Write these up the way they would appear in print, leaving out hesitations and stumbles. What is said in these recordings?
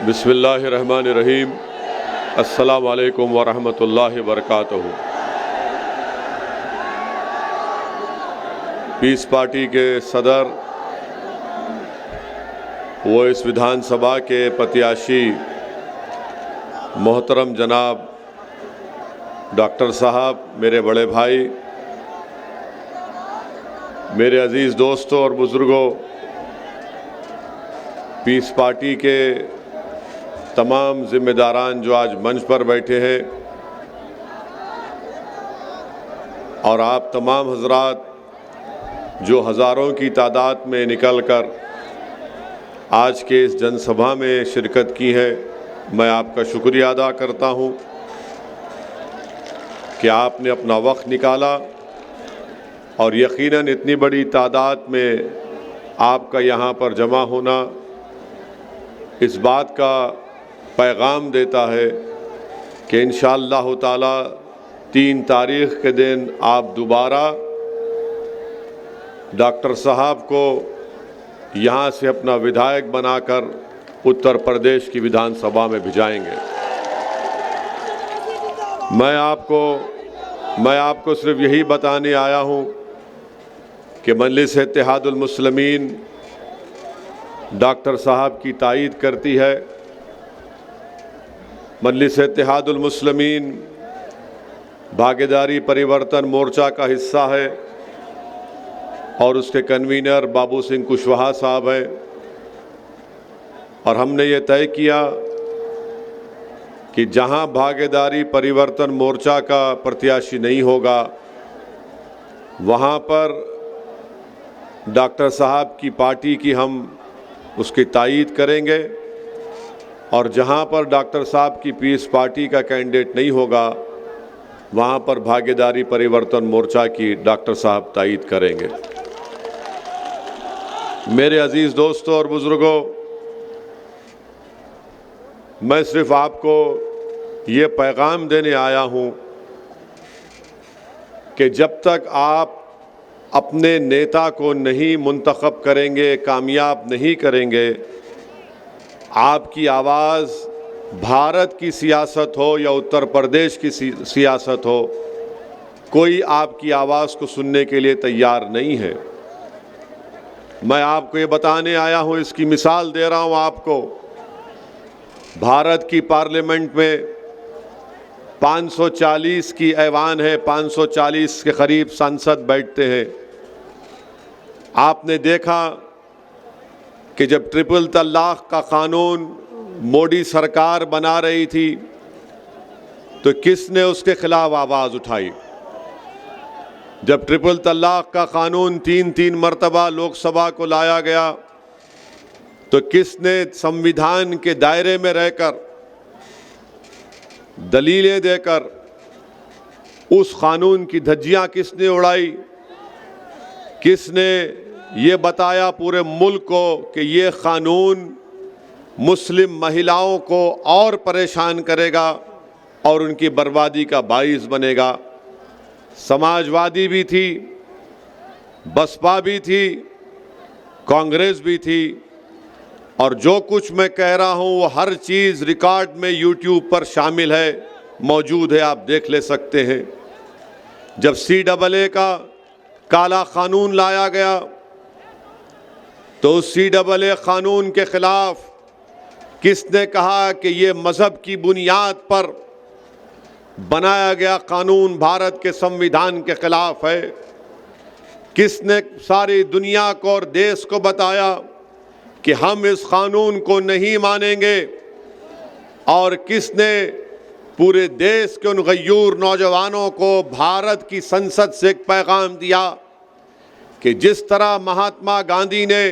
बिस्मिल्लाहिर्रहमानिर्रहीम। अस्सलामु अलैकुम वरहमतुल्लाहि वबरकातुहू। पीस पार्टी के सदर वो इस विधानसभा के प्रत्याशी मोहतरम जनाब डॉक्टर साहब, मेरे बड़े भाई, मेरे अज़ीज़ दोस्तों और बुज़ुर्गों, पीस पार्टी के तमाम ज़िम्मेदारान जो आज मंच पर बैठे हैं और आप तमाम हज़रात जो हज़ारों की तादाद में निकलकर आज के इस जनसभा में शिरकत की है, मैं आपका शुक्रिया अदा करता हूं कि आपने अपना वक्त निकाला और यकीनन इतनी बड़ी तादाद में आपका यहाँ पर जमा होना इस बात का पैगाम देता है कि इंशाअल्लाह ताला 3 तारीख़ के दिन आप दोबारा डॉक्टर साहब को यहाँ से अपना विधायक बनाकर उत्तर प्रदेश की विधानसभा में भिजाएंगे। मैं आपको सिर्फ यही बताने आया हूँ कि मजलिस इत्तेहादुल मुस्लिमीन डॉक्टर साहब की तायीद करती है। मजलिस इत्तेहादुल मुस्लिमीन भागीदारी परिवर्तन मोर्चा का हिस्सा है और उसके कन्वीनर बाबू सिंह कुशवाहा साहब हैं और हमने ये तय किया कि जहां भागीदारी परिवर्तन मोर्चा का प्रत्याशी नहीं होगा वहां पर डॉक्टर साहब की पार्टी की हम उसकी तायीद करेंगे और जहां पर डॉक्टर साहब की पीस पार्टी का कैंडिडेट नहीं होगा वहां पर भागीदारी परिवर्तन मोर्चा की डॉक्टर साहब तायीद करेंगे। मेरे अजीज़ दोस्तों और बुज़ुर्गों, मैं सिर्फ आपको ये पैगाम देने आया हूँ कि जब तक आप अपने नेता को नहीं मुंतखब करेंगे, कामयाब नहीं करेंगे, आपकी आवाज़ भारत की सियासत हो या उत्तर प्रदेश की सियासत हो, कोई आपकी आवाज़ को सुनने के लिए तैयार नहीं है। मैं आपको ये बताने आया हूँ, इसकी मिसाल दे रहा हूँ आपको। भारत की पार्लियामेंट में 540 की ऐवान है, 540 के करीब सांसद बैठते हैं। आपने देखा कि जब ट्रिपल तलाक का कानून मोदी सरकार बना रही थी तो किसने उसके खिलाफ आवाज़ उठाई? जब ट्रिपल तलाक का कानून 3 मरतबा लोकसभा को लाया गया तो किसने संविधान के दायरे में रहकर दलीलें देकर उस कानून की धज्जियां किसने उड़ाई? किसने ये बताया पूरे मुल्क को कि ये कानून मुस्लिम महिलाओं को और परेशान करेगा और उनकी बर्बादी का बाइस बनेगा? समाजवादी भी थी, बसपा भी थी, कांग्रेस भी थी और जो कुछ मैं कह रहा हूँ वो हर चीज़ रिकॉर्ड में यूट्यूब पर शामिल है, मौजूद है, आप देख ले सकते हैं। जब CAA का काला कानून लाया गया तो उस CAA कानून के खिलाफ किसने कहा कि ये मज़हब की बुनियाद पर बनाया गया कानून भारत के संविधान के खिलाफ है? किसने सारी दुनिया को और देश को बताया कि हम इस कानून को नहीं मानेंगे? और किसने पूरे देश के उन गयूर नौजवानों को भारत की संसद से एक पैगाम दिया कि जिस तरह महात्मा गांधी ने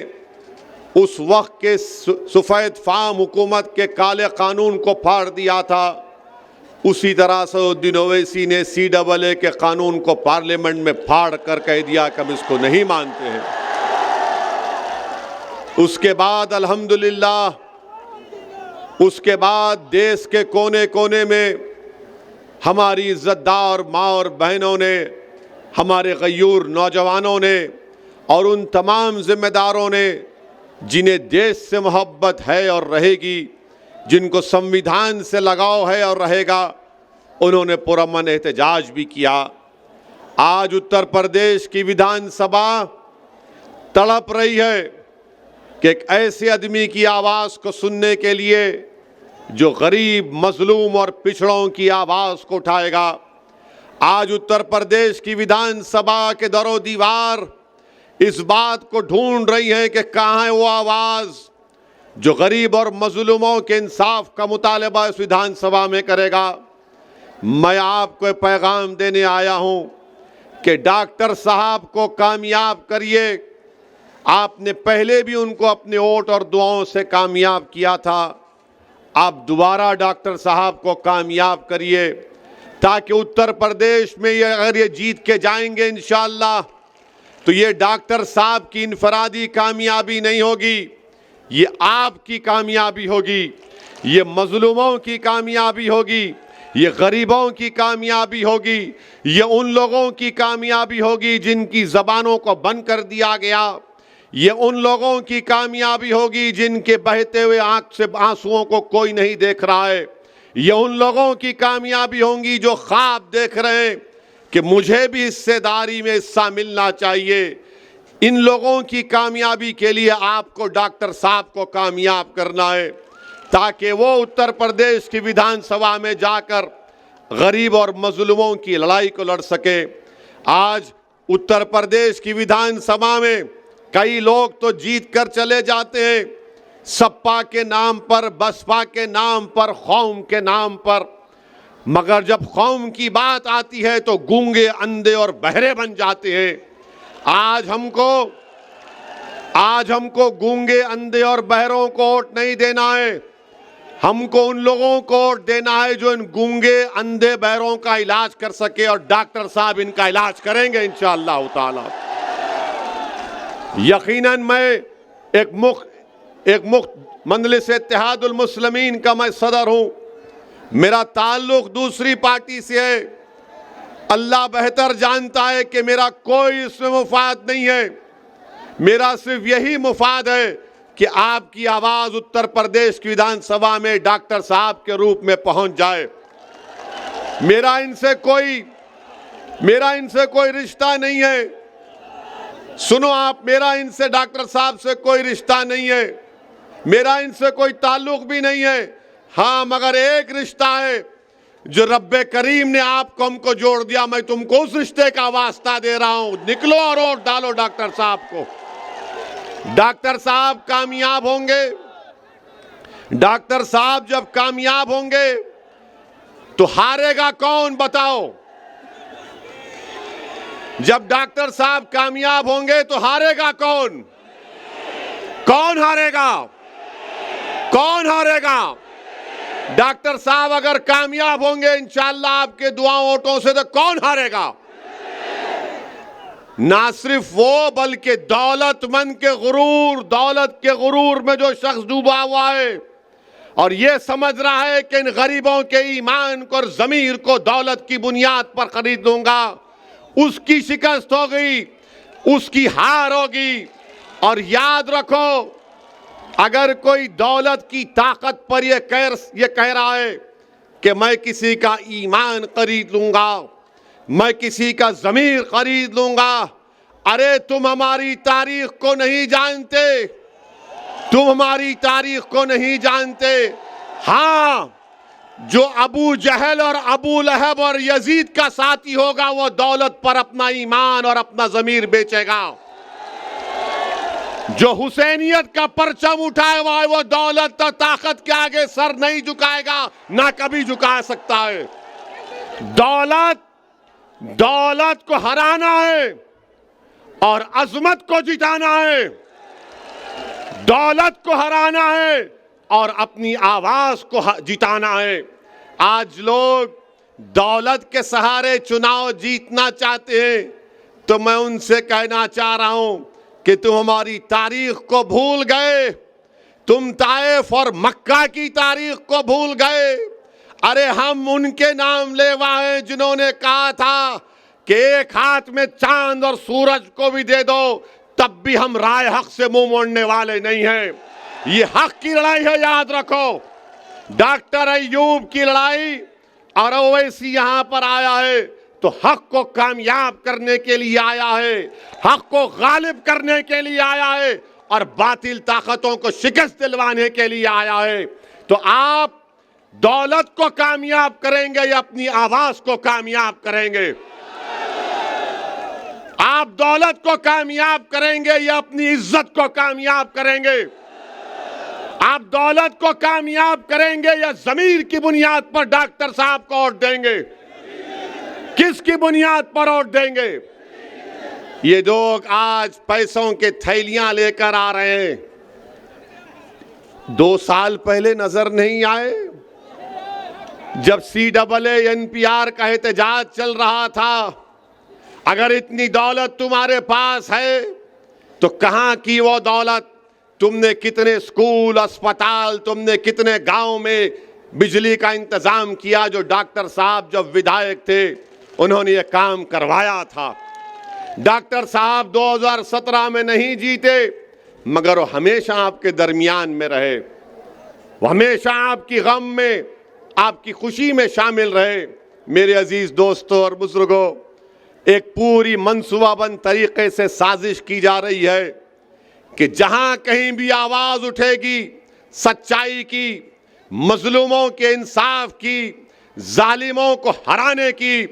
उस वक्त के सफ़ेद फाम हुकूमत के काले कानून को फाड़ दिया था, उसी तरह सऊद्दीन ओवैसी ने CAA के कानून को पार्लियामेंट में फाड़ कर कह दिया कि हम इसको नहीं मानते हैं। उसके बाद अल्हम्दुलिल्लाह, उसके बाद देश के कोने कोने में हमारी इज़्ज़तदार माँ और बहनों ने, हमारे गयूर नौजवानों ने और उन तमाम जिम्मेदारों ने जिन्हें देश से मोहब्बत है और रहेगी, जिनको संविधान से लगाव है और रहेगा, उन्होंने पुरअमन एहतजाज भी किया। आज उत्तर प्रदेश की विधानसभा तड़प रही है कि एक ऐसे आदमी की आवाज़ को सुनने के लिए जो गरीब, मजलूम और पिछड़ों की आवाज़ को उठाएगा। आज उत्तर प्रदेश की विधानसभा के दरो दीवार इस बात को ढूंढ रही है कि कहाँ है वो आवाज़ जो गरीब और मजलूमों के इंसाफ का मुतालबा इस विधानसभा में करेगा। मैं आपको एक पैगाम देने आया हूँ कि डॉक्टर साहब को कामयाब करिए। आपने पहले भी उनको अपने वोट और दुआओं से कामयाब किया था, आप दोबारा डॉक्टर साहब को कामयाब करिए ताकि उत्तर प्रदेश में अगर ये जीत के जाएंगे इंशाअल्लाह, तो ये डॉक्टर साहब की इनफरादी कामयाबी नहीं होगी, ये आपकी कामयाबी होगी, ये मजलूमों की कामयाबी होगी, ये गरीबों की कामयाबी होगी, ये उन लोगों की कामयाबी होगी जिनकी ज़बानों को बंद कर दिया गया, ये उन लोगों की कामयाबी होगी जिनके बहते हुए आंख से आंसुओं को कोई नहीं देख रहा है, ये उन लोगों की कामयाबी होंगी जो ख्वाब देख रहे हैं कि मुझे भी हिस्सेदारी में हिस्सा मिलना चाहिए। इन लोगों की कामयाबी के लिए आपको डॉक्टर साहब को कामयाब करना है ताकि वो उत्तर प्रदेश की विधानसभा में जाकर गरीब और मजलूमों की लड़ाई को लड़ सके। आज उत्तर प्रदेश की विधानसभा में कई लोग तो जीत कर चले जाते हैं, सपा के नाम पर, बसपा के नाम पर, कौम के नाम पर, मगर जब कौम की बात आती है तो गूंगे, अंधे और बहरे बन जाते हैं। आज हमको गूंगे, अंधे और बहरों को वोट नहीं देना है, हमको उन लोगों को वोट देना है जो इन गूंगे, अंधे, बहरों का इलाज कर सके, और डॉक्टर साहब इनका इलाज करेंगे इंशाअल्लाह ताला। यकीनन मैं एक मुख्त मजलिस इत्तेहादुल मुस्लिमीन का मैं सदर हूं, मेरा ताल्लुक दूसरी पार्टी से है। अल्लाह बेहतर जानता है कि मेरा कोई इसमें मुफाद नहीं है, मेरा सिर्फ यही मुफाद है कि आपकी आवाज़ उत्तर प्रदेश की विधानसभा में डॉक्टर साहब के रूप में पहुंच जाए। मेरा इनसे कोई रिश्ता नहीं है, सुनो आप, मेरा इनसे डॉक्टर साहब से कोई रिश्ता नहीं है, मेरा इनसे कोई ताल्लुक भी नहीं है। हाँ, मगर एक रिश्ता है जो रब्बे करीम ने आपको हमको जोड़ दिया, मैं तुमको उस रिश्ते का वास्ता दे रहा हूं, निकलो और वोट डालो डॉक्टर साहब को। डॉक्टर साहब कामयाब होंगे, डॉक्टर साहब जब कामयाब होंगे तो हारेगा कौन बताओ? जब डॉक्टर साहब कामयाब होंगे तो हारेगा कौन? कौन हारेगा? कौन हारेगा? डॉक्टर साहब अगर कामयाब होंगे इंशाअल्लाह आपके दुआओं वोटों से, तो कौन हारेगा? ना सिर्फ वो, बल्कि दौलत के गुरूर में जो शख्स डूबा हुआ है और ये समझ रहा है कि इन गरीबों के ईमान को और जमीर को दौलत की बुनियाद पर खरीद लूंगा, उसकी शिकस्त हो गई, उसकी हार होगी। और याद रखो, अगर कोई दौलत की ताकत पर ये कह रहा है कि मैं किसी का ईमान खरीद लूंगा, मैं किसी का ज़मीर खरीद लूंगा, अरे तुम हमारी तारीख को नहीं जानते, तुम हमारी तारीख को नहीं जानते। हाँ, जो अबू जहल और अबू लहब और यजीद का साथी होगा वो दौलत पर अपना ईमान और अपना ज़मीर बेचेगा। जो हुसैनियत का परचम उठाए हुआ है वो दौलत और ताकत के आगे सर नहीं झुकाएगा, ना कभी झुका सकता है। दौलत को हराना है और अजमत को जिताना है, दौलत को हराना है और अपनी आवाज को जिताना है। आज लोग दौलत के सहारे चुनाव जीतना चाहते हैं, तो मैं उनसे कहना चाह रहा हूं कि तुम हमारी तारीख को भूल गए, तुम ताइफ और मक्का की तारीख को भूल गए। अरे हम उनके नाम लेवा हैं जिन्होंने कहा था कि एक हाथ में चांद और सूरज को भी दे दो तब भी हम राय हक से मुंह मोड़ने वाले नहीं हैं। ये हक की लड़ाई है, याद रखो, डॉक्टर अय्यूब की लड़ाई और ओवैसी यहां पर आया है तो हक को कामयाब करने के लिए आया है, हक को गालिब करने के लिए आया है और बातिल ताकतों को शिकस्त दिलवाने के लिए आया है। तो आप दौलत को कामयाब करेंगे या अपनी आवाज को कामयाब करेंगे? आप दौलत को कामयाब करेंगे या अपनी इज्जत को कामयाब करेंगे? आप दौलत को कामयाब करेंगे या जमीर की बुनियाद पर डॉक्टर साहब को वोट देंगे? किसकी बुनियाद पर वोट देंगे? ये लोग आज पैसों के थैलियां लेकर आ रहे हैं, 2 साल पहले नजर नहीं आए जब CAA-NPR का एहतजाज चल रहा था? अगर इतनी दौलत तुम्हारे पास है तो कहां की वो दौलत? तुमने कितने स्कूल, अस्पताल, तुमने कितने गांव में बिजली का इंतजाम किया? जो डॉक्टर साहब जब विधायक थे उन्होंने ये काम करवाया था। डॉक्टर साहब 2017 में नहीं जीते मगर वो हमेशा आपके दरमियान में रहे, वो हमेशा आपकी गम में, आपकी खुशी में शामिल रहे। मेरे अजीज दोस्तों और बुजुर्गों, एक पूरी मंसूबाबंद तरीके से साजिश की जा रही है कि जहां कहीं भी आवाज उठेगी सच्चाई की, मजलूमों के इंसाफ की, जालिमों को हराने की,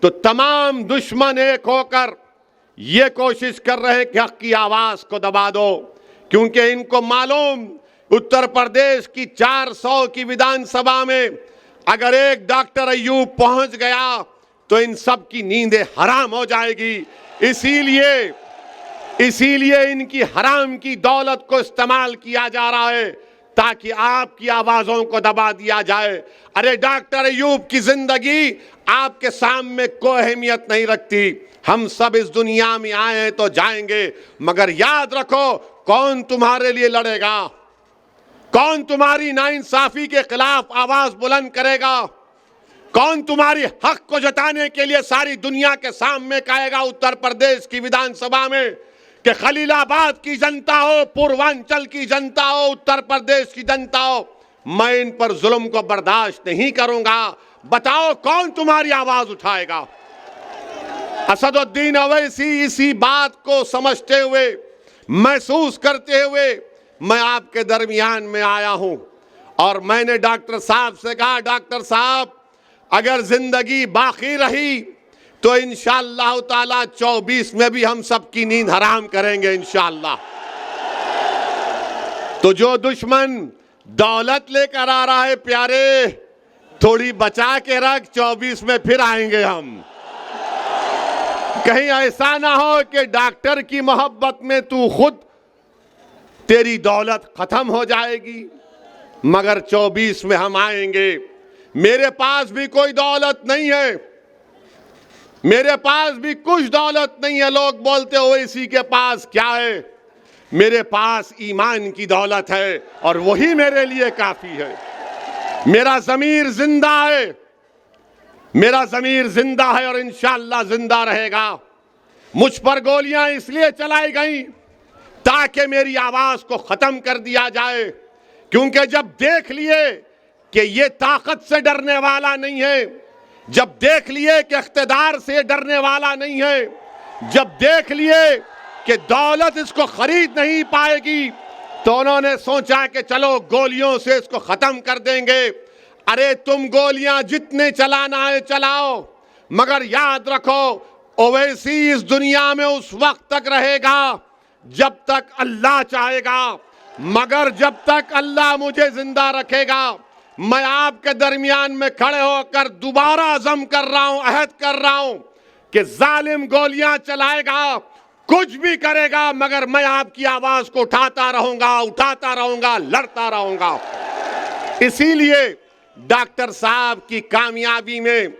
तो तमाम दुश्मन एक होकर ये कोशिश कर रहे हैं कि हक की आवाज को दबा दो, क्योंकि इनको मालूम उत्तर प्रदेश की 400 की विधानसभा में अगर एक डॉक्टर अय्यूब पहुंच गया तो इन सब की नींदें हराम हो जाएगी। इसीलिए इनकी हराम की दौलत को इस्तेमाल किया जा रहा है ताकि आपकी आवाजों को दबा दिया जाए। अरे डॉक्टर अय्यूब की जिंदगी आपके सामने कोई अहमियत नहीं रखती। हम सब इस दुनिया में आए हैं तो जाएंगे, मगर याद रखो कौन तुम्हारे लिए लड़ेगा, कौन तुम्हारी नाइंसाफी के खिलाफ आवाज बुलंद करेगा, कौन तुम्हारी हक को जताने के लिए सारी दुनिया के सामने कहेगा उत्तर प्रदेश की विधानसभा में कि खलीलाबाद की जनता हो, पूर्वांचल की जनता हो, उत्तर प्रदेश की जनता हो, मैं इन पर जुल्म को बर्दाश्त नहीं करूंगा। बताओ कौन तुम्हारी आवाज उठाएगा? असदुद्दीन ओवैसी इसी बात को समझते हुए, महसूस करते हुए मैं आपके दरमियान में आया हूं और मैंने डॉक्टर साहब से कहा, डॉक्टर साहब अगर जिंदगी बाकी रही तो इंशाअल्लाह ताला 24 में भी हम सबकी नींद हराम करेंगे इंशाअल्लाह। तो जो दुश्मन दौलत लेकर आ रहा है प्यारे, थोड़ी बचा के रख, 24 में फिर आएंगे हम। कहीं ऐसा ना हो कि डॉक्टर की मोहब्बत में तू खुद, तेरी दौलत खत्म हो जाएगी, मगर 24 में हम आएंगे। मेरे पास भी कोई दौलत नहीं है, मेरे पास भी कुछ दौलत नहीं है। लोग बोलते हो इसी के पास क्या है? मेरे पास ईमान की दौलत है और वही मेरे लिए काफी है। मेरा ज़मीर जिंदा है, मेरा ज़मीर जिंदा है और इंशाअल्लाह जिंदा रहेगा। मुझ पर गोलियां इसलिए चलाई गई ताकि मेरी आवाज को खत्म कर दिया जाए, क्योंकि जब देख लिए कि ये ताकत से डरने वाला नहीं है, जब देख लिए कि इख्तिदार से डरने वाला नहीं है, जब देख लिए कि दौलत इसको खरीद नहीं पाएगी, तो उन्होंने सोचा कि चलो गोलियों से इसको खत्म कर देंगे। अरे तुम गोलियां जितने चलाना है चलाओ, मगर याद रखो ओवैसी इस दुनिया में उस वक्त तक रहेगा जब तक अल्लाह चाहेगा, मगर जब तक अल्लाह मुझे जिंदा रखेगा, मैं आपके दरमियान में खड़े होकर दोबारा अज़म कर रहा हूं, अहद कर रहा हूं कि जालिम गोलियां चलाएगा, कुछ भी करेगा, मगर मैं आपकी आवाज को उठाता रहूंगा, लड़ता रहूंगा। इसीलिए डॉक्टर साहब की कामयाबी में,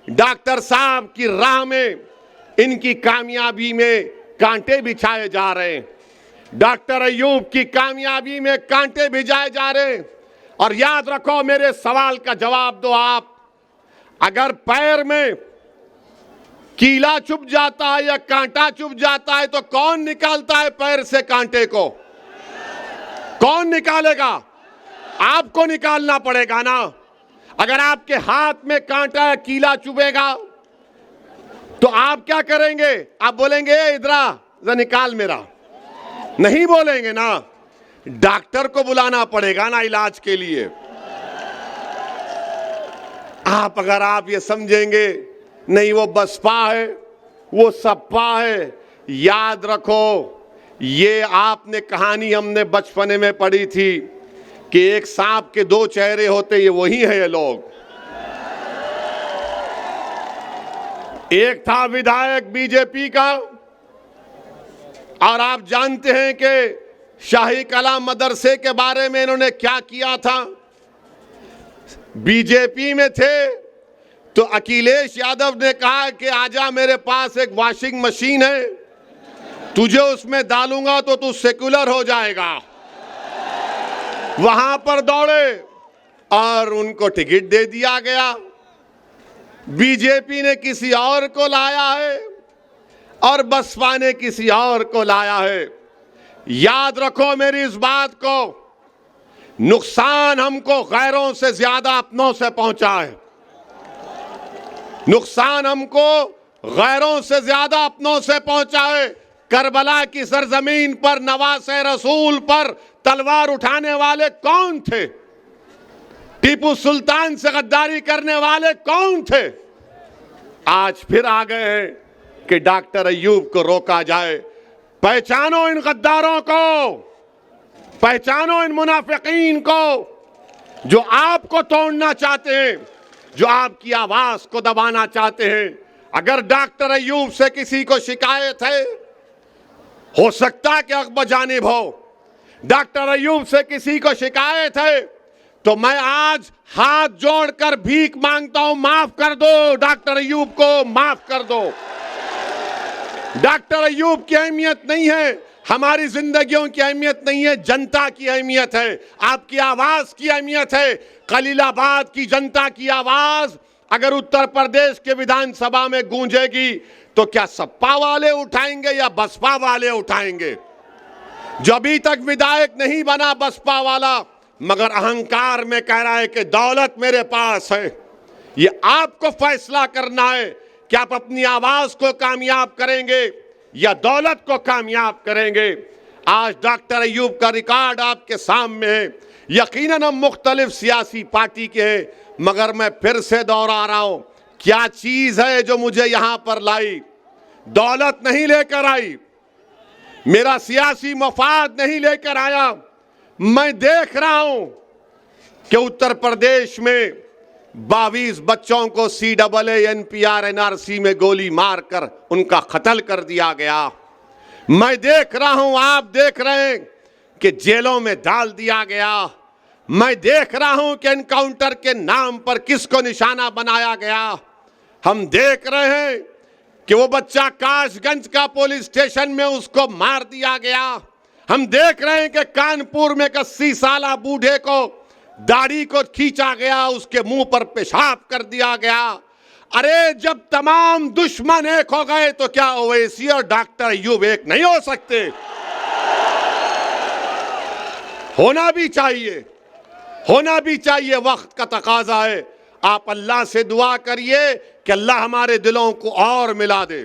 डॉक्टर साहब की राह में, इनकी कामयाबी में कांटे बिछाए जा रहे हैं। डॉक्टर अय्यूब की कामयाबी में कांटे भिजाए जा रहे हैं। और याद रखो, मेरे सवाल का जवाब दो आप, अगर पैर में कीला चुभ जाता है या कांटा चुभ जाता है तो कौन निकालता है पैर से कांटे को? कौन निकालेगा? आपको निकालना पड़ेगा ना। अगर आपके हाथ में कांटा कीला चुभेगा तो आप क्या करेंगे? आप बोलेंगे इधरा जरा निकाल मेरा, नहीं बोलेंगे ना। डॉक्टर को बुलाना पड़ेगा ना इलाज के लिए। अगर आप ये समझेंगे नहीं वो बसपा है, वो सपा है, याद रखो ये आपने कहानी हमने बचपने में पढ़ी थी कि एक सांप के दो चेहरे होते, ये वही है ये लोग। एक था विधायक बीजेपी का, और आप जानते हैं कि शाही कला मदरसे के बारे में इन्होंने क्या किया था। बीजेपी में थे तो अखिलेश यादव ने कहा कि आजा मेरे पास एक वॉशिंग मशीन है, तुझे उसमें डालूंगा तो तू सेक्युलर हो जाएगा। वहां पर दौड़े और उनको टिकट दे दिया गया। बीजेपी ने किसी और को लाया है और बसपा ने किसी और को लाया है। याद रखो मेरी इस बात को, नुकसान हमको गैरों से ज्यादा अपनों से पहुंचा है। नुकसान हमको गैरों से ज्यादा अपनों से पहुंचा है। करबला की सरजमीन पर नवासे रसूल पर तलवार उठाने वाले कौन थे? टीपू सुल्तान से गद्दारी करने वाले कौन थे? आज फिर आ गए हैं कि डॉक्टर अय्यूब को रोका जाए। पहचानो इन गद्दारों को, पहचानो इन मुनाफिकीन को जो आपको तोड़ना चाहते हैं, जो आपकी आवाज को दबाना चाहते हैं। अगर डॉक्टर अय्यूब से किसी को शिकायत है, हो सकता है कि हक बजानिब हो। डॉक्टर अय्यूब से किसी को शिकायत है तो मैं आज हाथ जोड़कर भीख मांगता हूं, माफ कर दो डॉक्टर अय्यूब को, माफ कर दो। डॉक्टर अय्यूब की अहमियत नहीं है, हमारी जिंदगियों की अहमियत नहीं है, जनता की अहमियत है, आपकी आवाज की अहमियत है। खलीलाबाद की जनता की आवाज अगर उत्तर प्रदेश के विधानसभा में गूंजेगी तो क्या सपा वाले उठाएंगे या बसपा वाले उठाएंगे? जो अभी तक विधायक नहीं बना बसपा वाला, मगर अहंकार में कह रहा है कि दौलत मेरे पास है, ये आपको फैसला करना है कि आप अपनी आवाज को कामयाब करेंगे या दौलत को कामयाब करेंगे। आज डॉक्टर अय्यूब का रिकॉर्ड आपके सामने है। यकीनन हम मुख्तलिफ सियासी पार्टी के हैं, मगर मैं फिर से दोहरा रहा हूं, क्या चीज है जो मुझे यहां पर लाई? दौलत नहीं लेकर आई, मेरा सियासी मफाद नहीं लेकर आया। मैं देख रहा हूं कि उत्तर प्रदेश में 22 बच्चों को CAA NPR NRC में गोली मारकर उनका कत्ल कर दिया गया। मैं देख रहा हूं, आप देख रहे हैं कि जेलों में डाल दिया गया। मैं देख रहा हूं कि एनकाउंटर के नाम पर किसको निशाना बनाया गया। हम देख रहे हैं कि वो बच्चा काशगंज का पुलिस स्टेशन में उसको मार दिया गया। हम देख रहे हैं कि कानपुर में 80 साल बूढ़े को दाढ़ी को खींचा गया, उसके मुंह पर पेशाब कर दिया गया। अरे जब तमाम दुश्मन एक हो गए तो क्या ओवैसी और डॉक्टर अय्यूब एक नहीं हो सकते? होना भी चाहिए, होना भी चाहिए, वक्त का तकाजा है। आप अल्लाह से दुआ करिए कि अल्लाह हमारे दिलों को और मिला दे।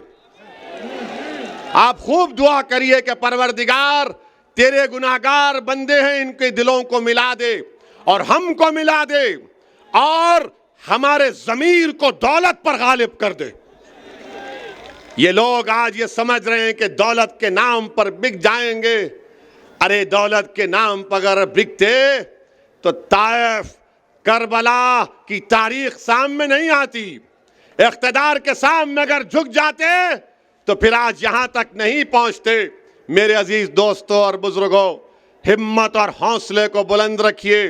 आप खूब दुआ करिए कि परवरदिगार तेरे गुनाहगार बंदे हैं, इनके दिलों को मिला दे और हमको मिला दे और हमारे ज़मीर को दौलत पर गालिब कर दे। ये लोग आज ये समझ रहे हैं कि दौलत के नाम पर बिक जाएंगे। अरे दौलत के नाम पर अगर बिकते तो ताइफ, करबला की तारीख सामने नहीं आती। इख्तिदार के सामने अगर झुक जाते तो फिर आज यहां तक नहीं पहुंचते। मेरे अजीज दोस्तों और बुजुर्गों, हिम्मत और हौसले को बुलंद रखिए।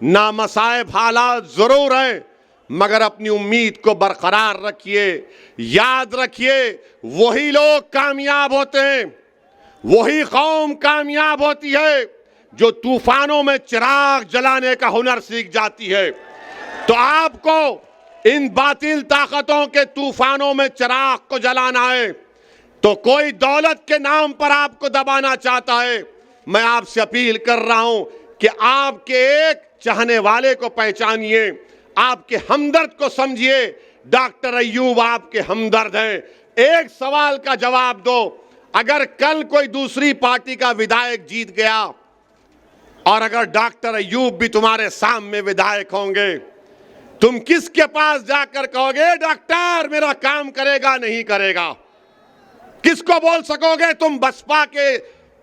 नामसाइब हालात जरूर हैं, मगर अपनी उम्मीद को बरकरार रखिए। याद रखिए, वही लोग कामयाब होते हैं, वही कौम कामयाब होती है जो तूफानों में चिराग जलाने का हुनर सीख जाती है। तो आपको इन बातिल ताकतों के तूफानों में चिराग को जलाना है। तो कोई दौलत के नाम पर आपको दबाना चाहता है, मैं आपसे अपील कर रहा हूं कि आपके एक चाहने वाले को पहचानिए, आपके हमदर्द को समझिए। डॉक्टर अय्यूब आपके हमदर्द हैं। एक सवाल का जवाब दो, अगर कल कोई दूसरी पार्टी का विधायक जीत गया और अगर डॉक्टर अय्यूब भी तुम्हारे सामने विधायक होंगे, तुम किसके पास जाकर कहोगे डॉक्टर मेरा काम करेगा नहीं करेगा? किसको बोल सकोगे? तुम बसपा के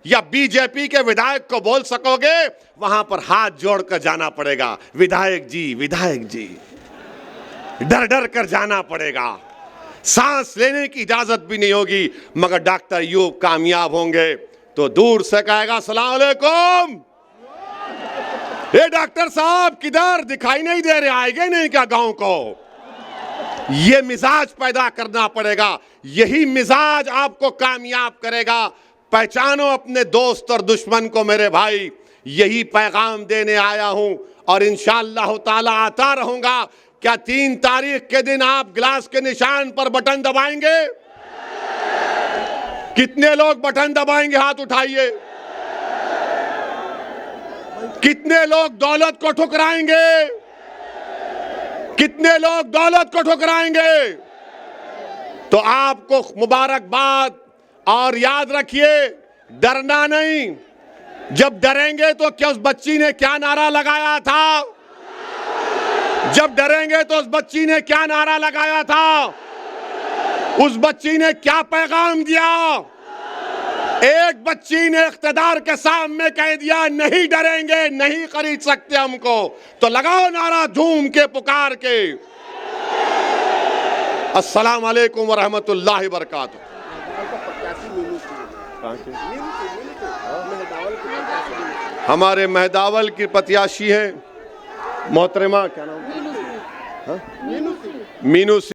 या बीजेपी के विधायक को बोल सकोगे? वहां पर हाथ जोड़कर जाना पड़ेगा, विधायक जी विधायक जी, डर डर कर जाना पड़ेगा, सांस लेने की इजाजत भी नहीं होगी। मगर डॉक्टर अय्यूब कामयाब होंगे तो दूर से कहेगा अस्सलाम वालेकुम, ये डॉक्टर साहब किधर, दिखाई नहीं दे रहे, आएंगे नहीं क्या गांव को? ये मिजाज पैदा करना पड़ेगा। यही मिजाज आपको कामयाब करेगा। पहचानो अपने दोस्त और दुश्मन को मेरे भाई। यही पैगाम देने आया हूं और इंशाअल्लाह ताला आता रहूंगा। क्या 3 तारीख के दिन आप गिलास के निशान पर बटन दबाएंगे? कितने लोग बटन दबाएंगे? हाथ उठाइए। कितने लोग दौलत को ठुकराएंगे? कितने लोग दौलत को ठुकराएंगे? तो आपको मुबारकबाद। और याद रखिए, डरना नहीं। जब डरेंगे तो क्या उस बच्ची ने क्या नारा लगाया था? जब डरेंगे तो उस बच्ची ने क्या नारा लगाया था? उस बच्ची ने क्या पैगाम दिया? एक बच्ची ने इख्तिदार के सामने कह दिया नहीं डरेंगे, नहीं खरीद सकते हमको, तो लगाओ नारा धूम के पुकार के। अस्सलाम वालेकुम व रहमतुल्लाहि व बरकातुहू। हमारे महदावल की प्रत्याशी हैं मोहतरमा, क्या नाम? मीनू।